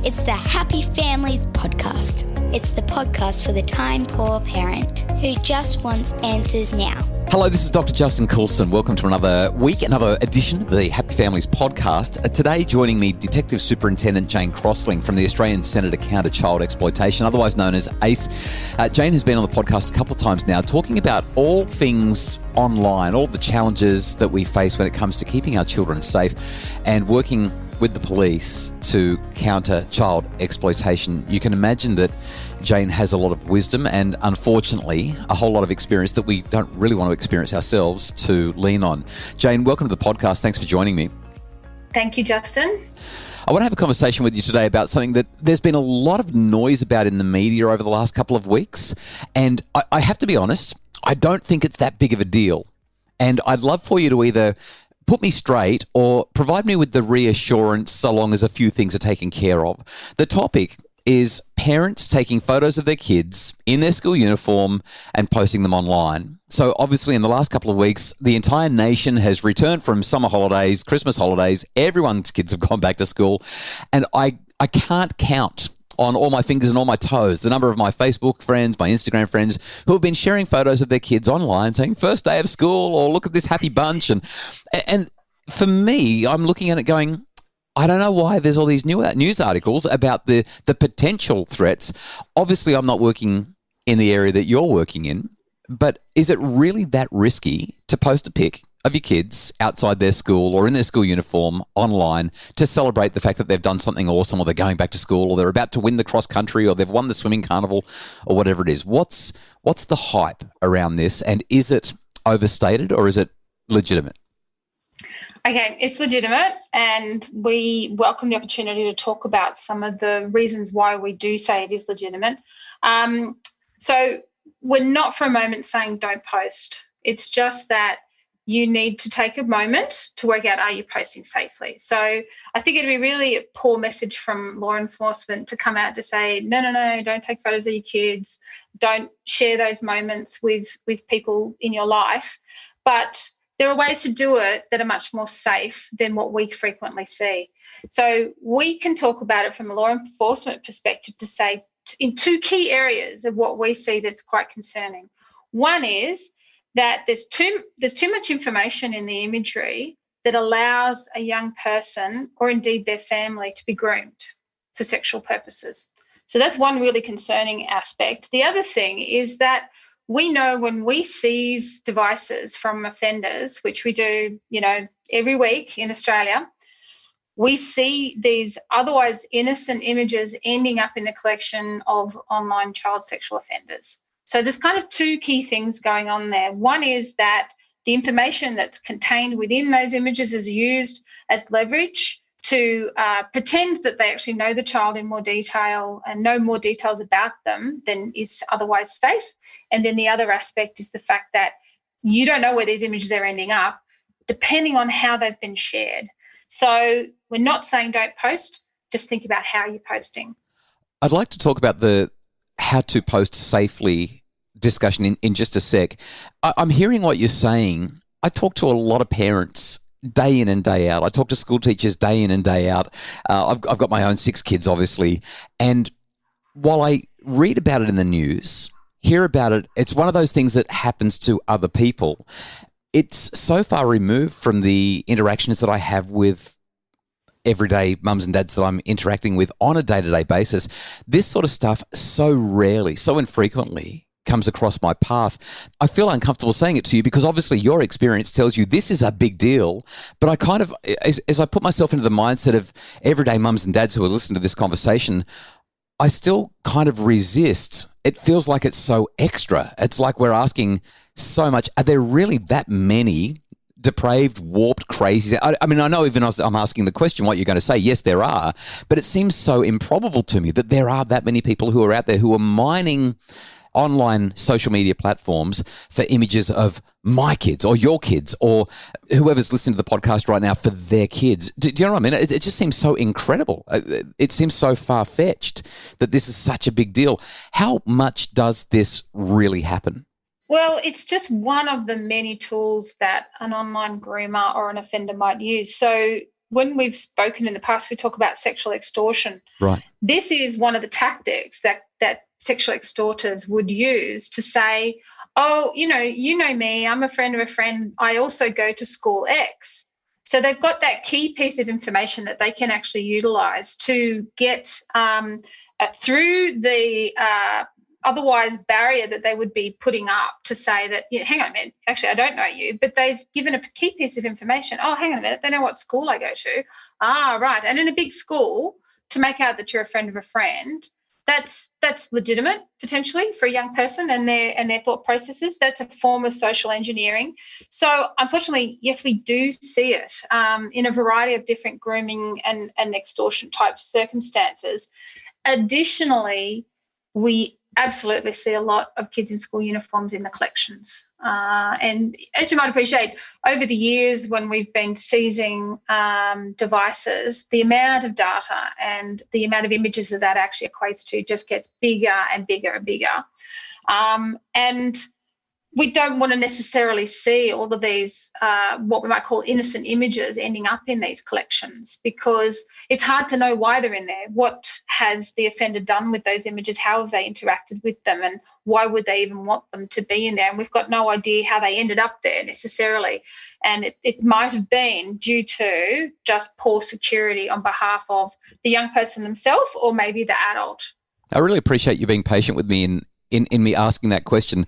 It's the Happy Families podcast. It's the podcast for the time-poor parent who just wants answers now. Hello, this is Dr. Justin Coulson. Welcome to another week, another edition of the Happy Families podcast. Today, joining me, Detective Superintendent Jane Crossling from the Australian Centre to Counter Child Exploitation, otherwise known as ACE. Jane has been on the podcast a couple of times now, talking about all things online, all the challenges that we face when it comes to keeping our children safe and working with the police to counter child exploitation. You can imagine that Jane has a lot of wisdom and, unfortunately, a whole lot of experience that we don't really want to experience ourselves to lean on. Jane, welcome to the podcast. Thanks for joining me. Thank you, Justin. I want to have a conversation with you today about something that there's been a lot of noise about in the media over the last couple of weeks. And I have to be honest, I don't think it's that big of a deal. And I'd love for you to either put me straight or provide me with the reassurance so long as a few things are taken care of. The topic is parents taking photos of their kids in their school uniform and posting them online. So obviously in the last couple of weeks, the entire nation has returned from summer holidays, Christmas holidays. Everyone's kids have gone back to school. And I can't count on all my fingers and all my toes the number of my Facebook friends, my Instagram friends who have been sharing photos of their kids online saying first day of school or look at this happy bunch. And for me, I'm looking at it going, I don't know why there's all these news articles about the potential threats. Obviously, I'm not working in the area that you're working in, but is it really that risky to post a pic of your kids outside their school or in their school uniform online to celebrate the fact that they've done something awesome or they're going back to school or they're about to win the cross country or they've won the swimming carnival or whatever it is? What's the hype around this, and is it overstated or is it legitimate? Okay, it's legitimate, and we welcome the opportunity to talk about some of the reasons why we do say it is legitimate. So we're not for a moment saying don't post. It's just that you need to take a moment to work out, are you posting safely? So I think it'd be really a poor message from law enforcement to come out to say, no, don't take photos of your kids. Don't share those moments with people in your life. But there are ways to do it that are much more safe than what we frequently see. So we can talk about it from a law enforcement perspective to say in two key areas of what we see that's quite concerning. One is that there's too much information in the imagery that allows a young person or indeed their family to be groomed for sexual purposes. So that's one really concerning aspect. The other thing is that we know when we seize devices from offenders, which we do, every week in Australia, we see these otherwise innocent images ending up in the collection of online child sexual offenders. So there's kind of two key things going on there. One is that the information that's contained within those images is used as leverage to pretend that they actually know the child in more detail and know more details about them than is otherwise safe. And then the other aspect is the fact that you don't know where these images are ending up, depending on how they've been shared. So we're not saying don't post, just think about how you're posting. I'd like to talk about the how to post safely discussion in just a sec. I'm hearing what you're saying. I talk to a lot of parents day in and day out. I talk to school teachers day in and day out. I've got my own 6 kids, obviously. And while I read about it in the news, hear about it, it's one of those things that happens to other people. It's so far removed from the interactions that I have with everyday mums and dads that I'm interacting with on a day-to-day basis. This sort of stuff so rarely, so infrequently comes across my path. I feel uncomfortable saying it to you because obviously your experience tells you this is a big deal, but I kind of, as I put myself into the mindset of everyday mums and dads who are listening to this conversation, I still kind of resist. It feels like it's so extra. It's like we're asking so much. Are there really that many depraved, warped, crazy? I mean, I know even as I'm asking the question what you're going to say. Yes, there are, but it seems so improbable to me that there are that many people who are out there who are mining online social media platforms for images of my kids or your kids or whoever's listening to the podcast right now for their kids. Do you know what I mean? It just seems so incredible. It seems so far-fetched that this is such a big deal. How much does this really happen? Well, it's just one of the many tools that an online groomer or an offender might use. So when we've spoken in the past, we talk about sexual extortion. Right. This is one of the tactics that sexual extorters would use to say, oh, you know me, I'm a friend of a friend, I also go to school X. So they've got that key piece of information that they can actually utilize to get through the otherwise barrier that they would be putting up to say that, hang on a minute, actually, I don't know you, but they've given a key piece of information. Oh, hang on a minute, they know what school I go to. Ah, right. And in a big school, to make out that you're a friend of a friend, that's legitimate potentially for a young person and their thought processes. That's a form of social engineering. So unfortunately, yes, we do see it in a variety of different grooming and extortion type circumstances. Additionally, we absolutely see a lot of kids in school uniforms in the collections. And as you might appreciate, over the years when we've been seizing devices, the amount of data and the amount of images that actually equates to just gets bigger and bigger and bigger. And we don't want to necessarily see all of these what we might call innocent images ending up in these collections, because it's hard to know why they're in there. What has the offender done with those images? How have they interacted with them? And why would they even want them to be in there? And we've got no idea how they ended up there necessarily. And it might have been due to just poor security on behalf of the young person themselves or maybe the adult. I really appreciate you being patient with me in me asking that question.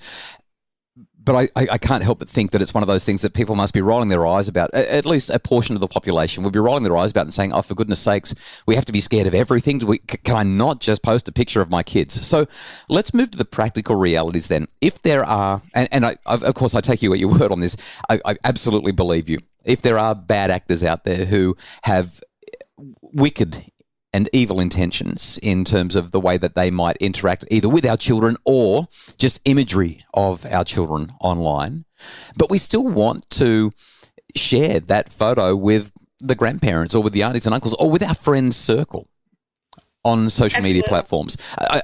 But I can't help but think that it's one of those things that people must be rolling their eyes about. At least a portion of the population would be rolling their eyes about and saying, oh, for goodness sakes, we have to be scared of everything. Can I not just post a picture of my kids? So let's move to the practical realities then. If there are, and of course I take you at your word on this, I absolutely believe you. If there are bad actors out there who have wicked and evil intentions in terms of the way that they might interact either with our children or just imagery of our children online. But we still want to share that photo with the grandparents or with the aunties and uncles or with our friends' circle on social media platforms.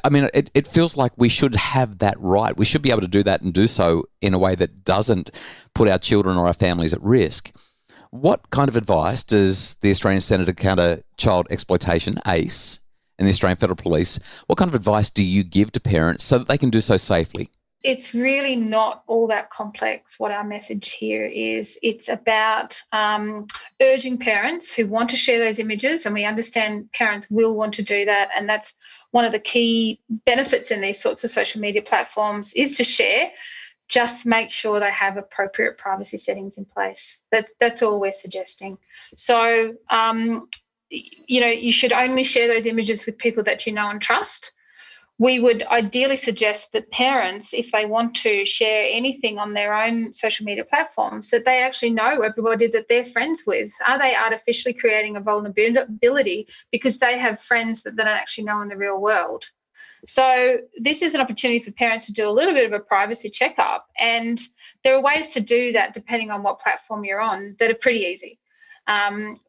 I mean, it feels like we should have that right. We should be able to do that and do so in a way that doesn't put our children or our families at risk. What kind of advice does the Australian Centre to Counter Child Exploitation, ACE, and the Australian Federal Police, what kind of advice do you give to parents so that they can do so safely? It's really not all that complex. What our message here is, it's about urging parents who want to share those images, and we understand parents will want to do that, and that's one of the key benefits in these sorts of social media platforms is to share. Just make sure they have appropriate privacy settings in place. That's all we're suggesting. So, you should only share those images with people that you know and trust. We would ideally suggest that parents, if they want to share anything on their own social media platforms, that they actually know everybody that they're friends with. Are they artificially creating a vulnerability because they have friends that they don't actually know in the real world? So this is an opportunity for parents to do a little bit of a privacy checkup, and there are ways to do that depending on what platform you're on that are pretty easy.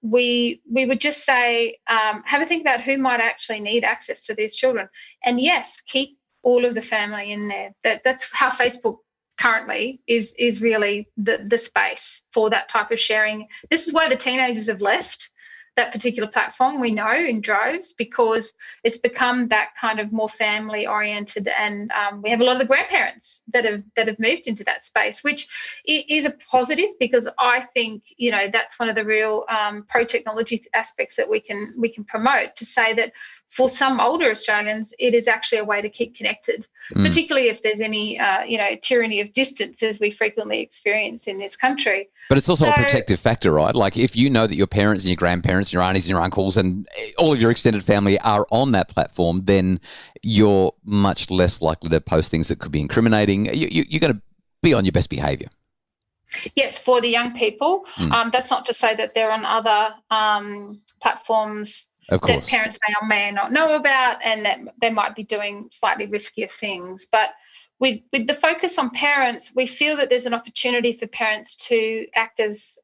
We would just say, have a think about who might actually need access to these children, and yes, keep all of the family in there. That's how Facebook currently is really the space for that type of sharing. This is why the teenagers have left that particular platform, we know, in droves, because it's become that kind of more family oriented, and we have a lot of the grandparents that have moved into that space, which is a positive, because I think that's one of the real pro technology aspects that we can promote, to say that for some older Australians it is actually a way to keep connected, particularly if there's any tyranny of distance, as we frequently experience in this country. But it's also a protective factor, right? Like if you know that your parents and your grandparents, your aunties and your uncles and all of your extended family are on that platform, then you're much less likely to post things that could be incriminating. You're going to be on your best behaviour. Yes, for the young people. That's not to say that they're on other platforms that parents may not know about, and that they might be doing slightly riskier things. But with the focus on parents, we feel that there's an opportunity for parents to act as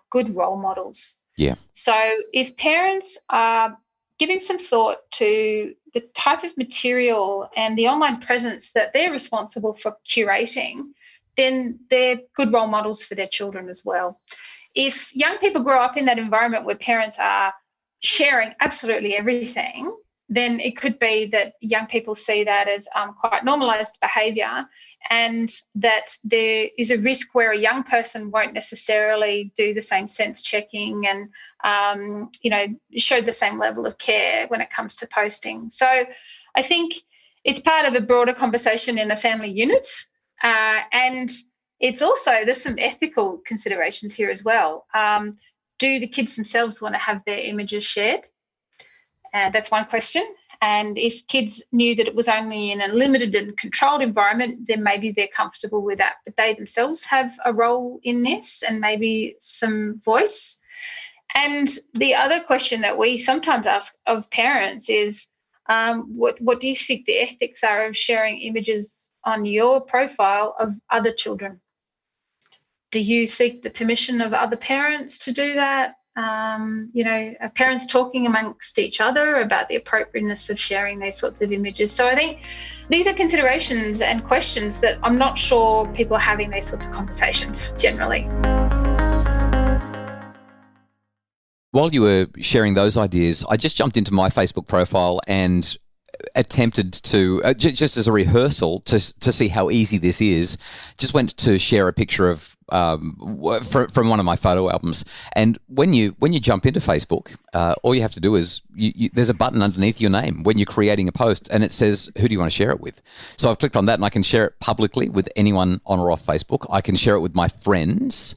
good role models. Yeah. So if parents are giving some thought to the type of material and the online presence that they're responsible for curating, then they're good role models for their children as well. if young people grow up in that environment where parents are sharing absolutely everything, then it could be that young people see that as quite normalised behaviour, and that there is a risk where a young person won't necessarily do the same sense checking and, show the same level of care when it comes to posting. So I think it's part of a broader conversation in a family unit, and it's also, there's some ethical considerations here as well. Do the kids themselves want to have their images shared? That's one question. And if kids knew that it was only in a limited and controlled environment, then maybe they're comfortable with that. But they themselves have a role in this and maybe some voice. And the other question that we sometimes ask of parents is, what do you think the ethics are of sharing images on your profile of other children? Do you seek the permission of other parents to do that? Are parents talking amongst each other about the appropriateness of sharing these sorts of images? So I think these are considerations and questions that I'm not sure people are having these sorts of conversations generally. While you were sharing those ideas, I just jumped into my Facebook profile and attempted to, just as a rehearsal to see how easy this is, just went to share a picture of from one of my photo albums. And when you jump into Facebook, all you have to do is there's a button underneath your name when you're creating a post, and it says, who do you want to share it with? So I've clicked on that, and I can share it publicly with anyone on or off Facebook. I can share it with my friends,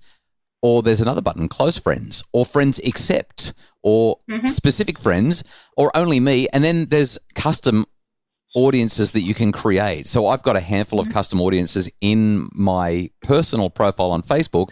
or there's another button, close friends, or friends accept, or specific friends, or only me. And then there's custom audiences that you can create. So I've got a handful of custom audiences in my personal profile on Facebook,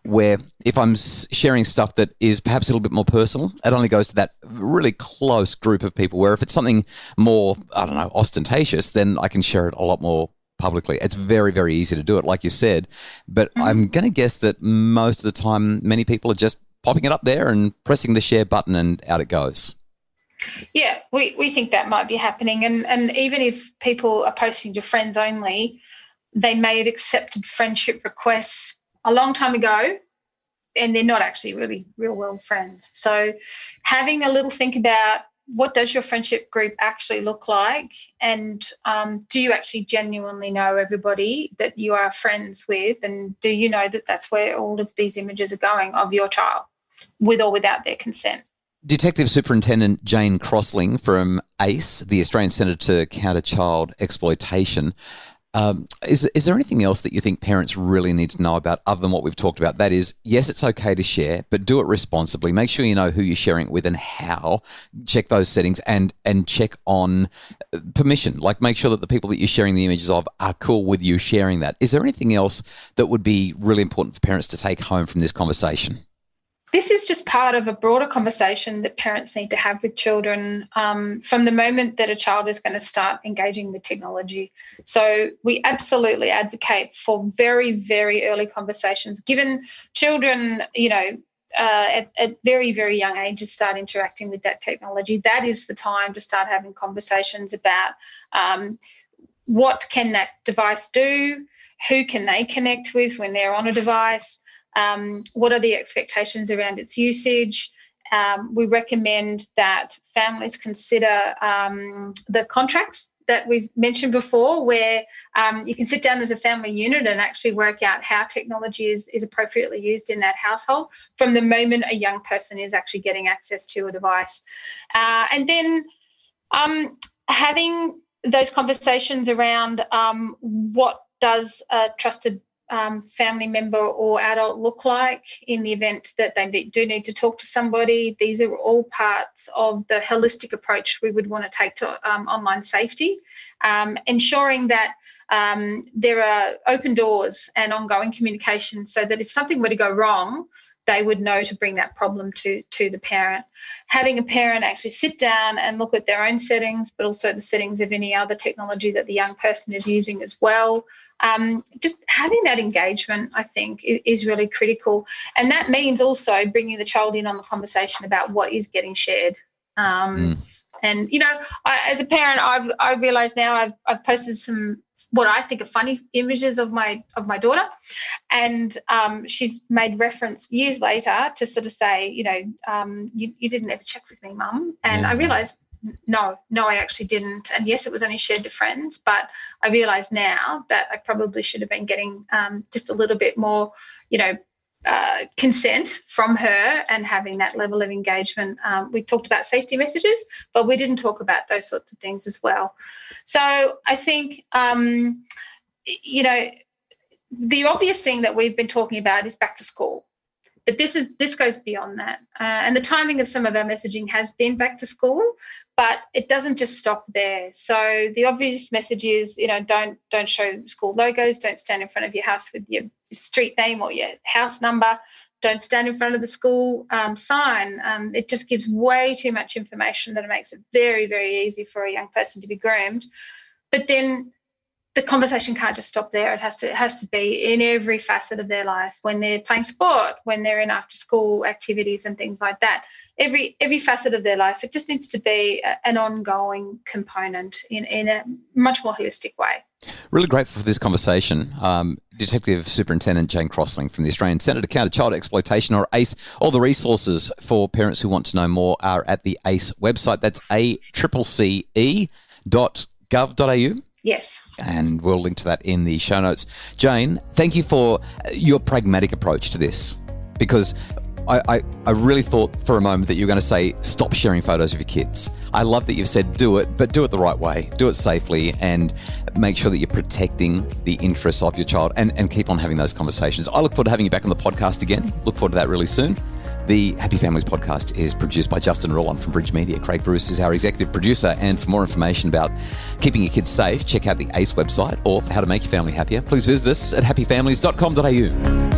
where if I'm sharing stuff that is perhaps a little bit more personal, it only goes to that really close group of people, where if it's something more, ostentatious, then I can share it a lot more publicly. It's very, very easy to do it, like you said. But I'm going to guess that most of the time, many people are just popping it up there and pressing the share button, and out it goes. Yeah, we think that might be happening. And even if people are posting to friends only, they may have accepted friendship requests a long time ago, and they're not actually really real well friends. So having a little think about, what does your friendship group actually look like? And do you actually genuinely know everybody that you are friends with? And do you know that that's where all of these images are going of your child, with or without their consent? Detective Superintendent Jane Crossling from ACE, the Australian Centre to Counter Child Exploitation. Is there anything else that you think parents really need to know about other than what we've talked about? That is, yes, it's okay to share, but do it responsibly. Make sure you know who you're sharing it with and how. Check those settings and check on permission. Like, make sure that the people that you're sharing the images of are cool with you sharing that. Is there anything else that would be really important for parents to take home from this conversation? This is just part of a broader conversation that parents need to have with children from the moment that a child is going to start engaging with technology. So we absolutely advocate for very, very early conversations, given children, at very, very young ages start interacting with that technology. That is the time to start having conversations about what can that device do, who can they connect with when they're on a device, what are the expectations around its usage. We recommend that families consider the contracts that we've mentioned before, where you can sit down as a family unit and actually work out how technology is appropriately used in that household from the moment a young person is actually getting access to a device. And then having those conversations around what does a trusted family member or adult look like in the event that they do need to talk to somebody. These are all parts of the holistic approach we would want to take to online safety, ensuring that there are open doors and ongoing communication, so that if something were to go wrong, they would know to bring that problem to the parent. Having a parent actually sit down and look at their own settings, but also the settings of any other technology that the young person is using as well. Just having that engagement, I think, is really critical. And that means also bringing the child in on the conversation about what is getting shared. And, as a parent, I've realised now I've posted some what I think are funny images of my daughter, and she's made reference years later to sort of say, you didn't ever check with me, Mum, and I realised. No, I actually didn't. And yes, it was only shared to friends, but I realise now that I probably should have been getting just a little bit more, consent from her and having that level of engagement. We talked about safety messages, but we didn't talk about those sorts of things as well. So I think, the obvious thing that we've been talking about is back to school. But this goes beyond that. And the timing of some of our messaging has been back to school, but it doesn't just stop there. So the obvious message is, don't show school logos, don't stand in front of your house with your street name or your house number, don't stand in front of the school sign. It just gives way too much information that it makes it very, very easy for a young person to be groomed. But then the conversation can't just stop there. It has to be in every facet of their life, when they're playing sport, when they're in after school activities and things like that. Every facet of their life, it just needs to be an ongoing component in a much more holistic way. Really grateful for this conversation. Detective Superintendent Jane Crossling from the Australian Centre to Counter Child Exploitation, or ACE. All the resources for parents who want to know more are at the ACE website. That's ACCCE.gov.au. Yes. And we'll link to that in the show notes. Jane, thank you for your pragmatic approach to this, because I really thought for a moment that you were going to say, stop sharing photos of your kids. I love that you've said do it, but do it the right way. Do it safely and make sure that you're protecting the interests of your child and keep on having those conversations. I look forward to having you back on the podcast again. Look forward to that really soon. The Happy Families podcast is produced by Justin Rollon from Bridge Media. Craig Bruce is our executive producer. And for more information about keeping your kids safe, check out the ACE website, or for how to make your family happier, please visit us at happyfamilies.com.au.